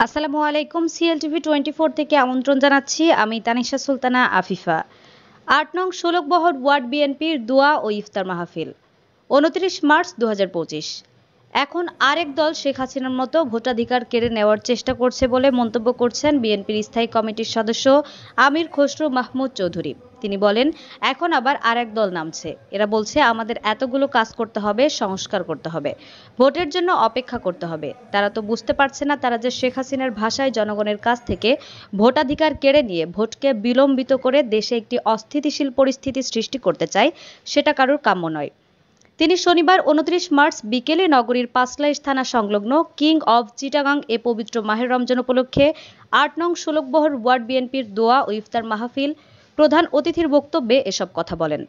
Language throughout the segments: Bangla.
আসসালামু আলাইকুম। সিএলটিভি 24 থেকে আমন্ত্রণ জানাচ্ছি। আমি তানিশা সুলতানা আফিফা। ৮ নং ষোলকবহর ওয়ার্ড বিএনপির দোয়া ও ইফতার মাহফিল ২৯ মার্চ ২০২৫। এখন আরেক দল শেখ হাসিনার মতো ভোটাধিকার কেড়ে নেওয়ার চেষ্টা করছে বলে মন্তব্য করছেন বিএনপির স্থায়ী কমিটির সদস্য আমির খসরু মাহমুদ চৌধুরী। তিনি বলেন, এখন আবার আরেক দল নামছে। এরা বলছে আমাদের এতগুলো কাজ করতে হবে, সংস্কার করতে হবে, ভোটের জন্য অপেক্ষা করতে হবে। তারা তো বুঝতে পারছে না তারা যে শেখ হাসিনার ভাষায় জনগণের কাছ থেকে ভোটাধিকার কেড়ে নিয়ে ভোটকে বিলম্বিত করে দেশে একটি অস্থিতিশীল পরিস্থিতি সৃষ্টি করতে চায়, সেটা কারোর কাম্য নয়। তিনি শনিবার ২৯ মার্চ বিকেলে নগরীর পাঁচলাইশ থানা সংলগ্ন কিং অব চিটাগাং এ পবিত্র মাহের রমজান উপলক্ষে ৮ নং ষোলকবহর ওয়ার্ড বিএনপির দোয়া ও ইফতার মাহফিল প্রধান অতিথির বক্তব্যে এসব কথা বলেন।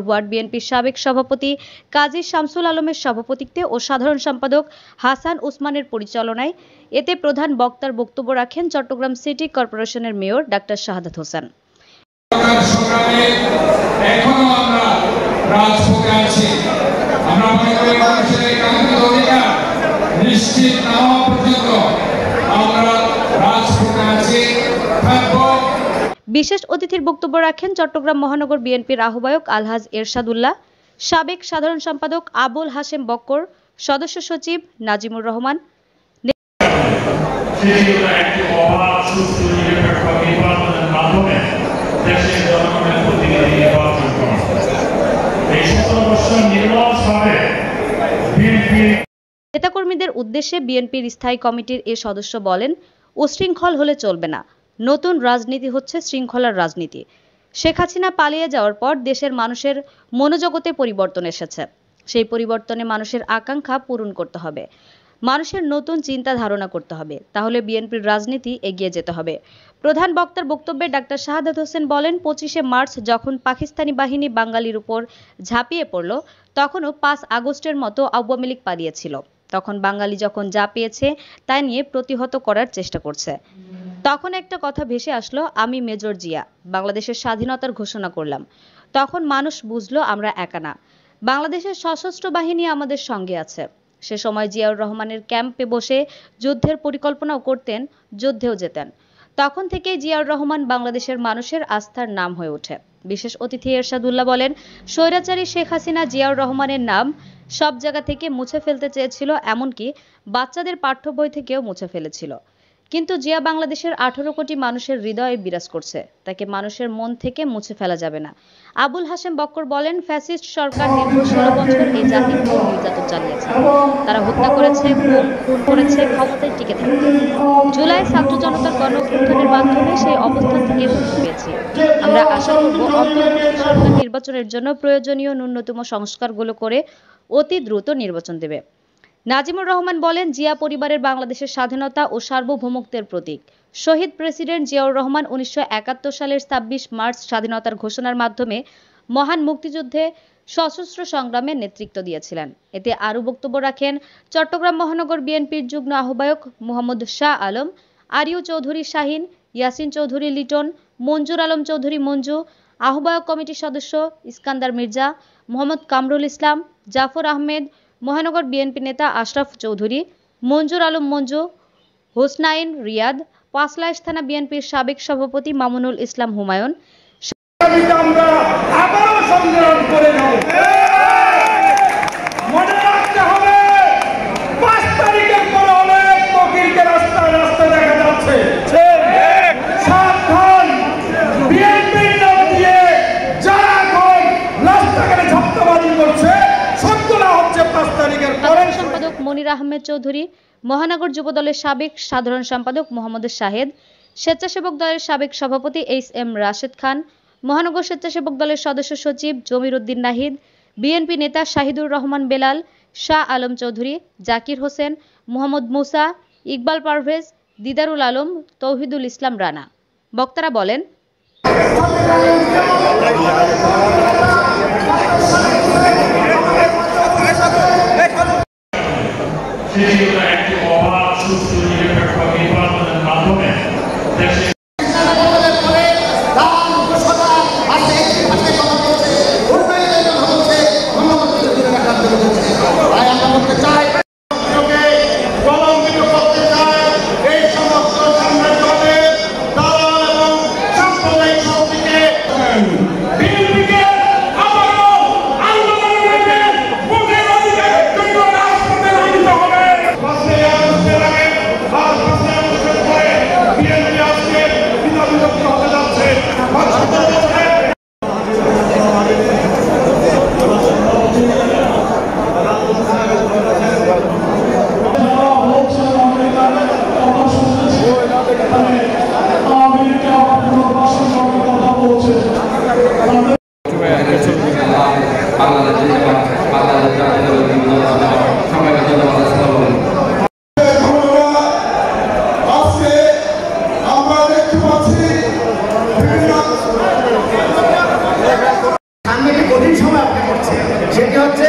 ওয়ার্ড বিএনপির সাবেক সভাপতি কাজী শামসুল আলমের সভাপতিত্বে ও সাধারণ সম্পাদক হাসান উসমানের পরিচালনায় এতে প্রধান বক্তার বক্তব্য রাখেন চট্টগ্রাম সিটি কর্পোরেশনের মেয়র ডাক্তার শাহাদাত হোসেন। বিশেষ অতিথির বক্তব্য রাখেন চট্টগ্রাম মহানগর বিএনপির আহ্বায়ক আলহাজ এরশাদুল্লাহ, সাবেক সাধারণ সম্পাদক আবুল হাশেম বক্কর, সদস্য সচিব নাজিমুর রহমান। নেতাকর্মীদের উদ্দেশ্যে বিএনপির স্থায়ী কমিটির এ সদস্য বলেন, উশৃঙ্খল হলে চলবে না। নতুন রাজনীতি হচ্ছে শৃঙ্খলার রাজনীতি। শেখ হাসিনা পালিয়ে যাওয়ার পর দেশের মানুষের মনোজগতে পরিবর্তন এসেছে। সেই পরিবর্তনে মানুষের আকাঙ্ক্ষা পূরণ করতে হবে, মানুষের নতুন চিন্তা ধারণা করতে হবে, তাহলে বিএনপির রাজনীতি এগিয়ে যেতে হবে। প্রধান বক্তার বক্তব্যে ডাক্তার শাহাদাত হোসেন বলেন, ২৫শে মার্চ যখন পাকিস্তানি বাহিনী বাঙালির উপর ঝাঁপিয়ে পড়ল, তখনও ৫ আগস্টের মতো আওয়ামী লীগ পালিয়েছিল। তখন বাঙালি যখন যা পেয়েছে তাই নিয়ে প্রতিহত করার চেষ্টা করছে। তখন একটা কথা ভেসে আসলো, আমি মেজর জিয়া বাংলাদেশের স্বাধীনতার ঘোষণা করলাম। তখন মানুষ বুঝলো আমরা একা না, বাংলাদেশের সশস্ত্র বাহিনী আমাদের সঙ্গে আছে। সে সময় জিয়াউর রহমানের ক্যাম্পে বসে যুদ্ধের পরিকল্পনাও করতেন, যুদ্ধেও যেতেন। তখন থেকেই জিয়াউর রহমান বাংলাদেশের মানুষের আস্থার নাম হয়ে ওঠে। বিশেষ অতিথি এরশাদুল্লাহ বলেন, স্বৈরাচারী শেখ হাসিনা জিয়াউর রহমানের নাম সব জায়গা থেকে মুছে ফেলতে চেয়েছিল, এমনকি বাচ্চাদের পাঠ্য বই থেকেও মুছে ফেলেছিল। কিন্তু জিয়া বাংলাদেশের 18 কোটি মানুষের হৃদয়ে বিরাজ করছে, তাকে মানুষের মন থেকে মুছে ফেলা যাবে না। আবুল হাশেম বক্কর বলেন, ফ্যাসিস্ট সরকার দীর্ঘ 16 বছর এই জাতির উপর নির্যাতন চালিয়েছে। তারা হত্যা করেছে, খুন করেছে ক্ষমতায় টিকে থাকতে। জুলাই ছাত্র জনতার গণঅভ্যুত্থানের মাধ্যমে সেই অবস্থান থেকে মুক্তি পেয়েছি। আমরা আশা করব অন্তর্বর্তী সরকার নির্বাচনের জন্য প্রয়োজনীয় ন্যূনতম সংস্কারগুলো করে অতি দ্রুত নির্বাচন দেবে। নাজিমুর রহমান বলেন, জিয়া পরিবারের বাংলাদেশের স্বাধীনতা ও সার্বভৌমত্বের প্রতীক। শহীদ প্রেসিডেন্ট জিয়াউর রহমান ১৯৭১ সালের ২৬ মার্চ স্বাধীনতার ঘোষণার মাধ্যমে মহান মুক্তিযুদ্ধে সশস্ত্র সংগ্রামে নেতৃত্ব দিয়েছিলেন। এতে আরও বক্তব্য রাখেন চট্টগ্রাম মহানগর বিএনপির যুগ্ম আহ্বায়ক মোহাম্মদ শাহ আলম, আরিউ চৌধুরী শাহিন, ইয়াসিন চৌধুরী লিটন, মঞ্জুর আলম চৌধুরী মঞ্জু, আহ্বায়ক কমিটির সদস্য ইস্কান্দার মির্জা, মোহাম্মদ কামরুল ইসলাম, জাফর আহমেদ, মহানগর বিএনপি নেতা আশরাফ চৌধুরী, মঞ্জুর আলম মঞ্জু, হোসনাইন রিয়াদ, পাঁচলাইশ থানা বিএনপির সাবেক সভাপতি মামুনুল ইসলাম হুমায়ুন। সম্পাদক মনির আহমেদ চৌধুরী, মহানগর যুবদলের সাবেক সাধারণ সম্পাদক মোহাম্মদ শাহেদ, স্বেচ্ছাসেবক দলের সাবেক সভাপতি এইচ.এম. রাশেদ খান, মহানগর স্বেচ্ছাসেবক দলের সদস্য সচিব জমির উদ্দিন নাহিদ, বিএনপি নেতা শাহিদুর রহমান বেলাল, শাহ আলম চৌধুরী, জাকির হোসেন, মোহাম্মদ মুসা, ইকবাল পারভেজ, দিদারুল আলম, তৌহিদুল ইসলাম রানা। বক্তারা বলেন, একটি অবাধ সুস্থ কঠিন সময় আপনি করছেন, সেটি হচ্ছে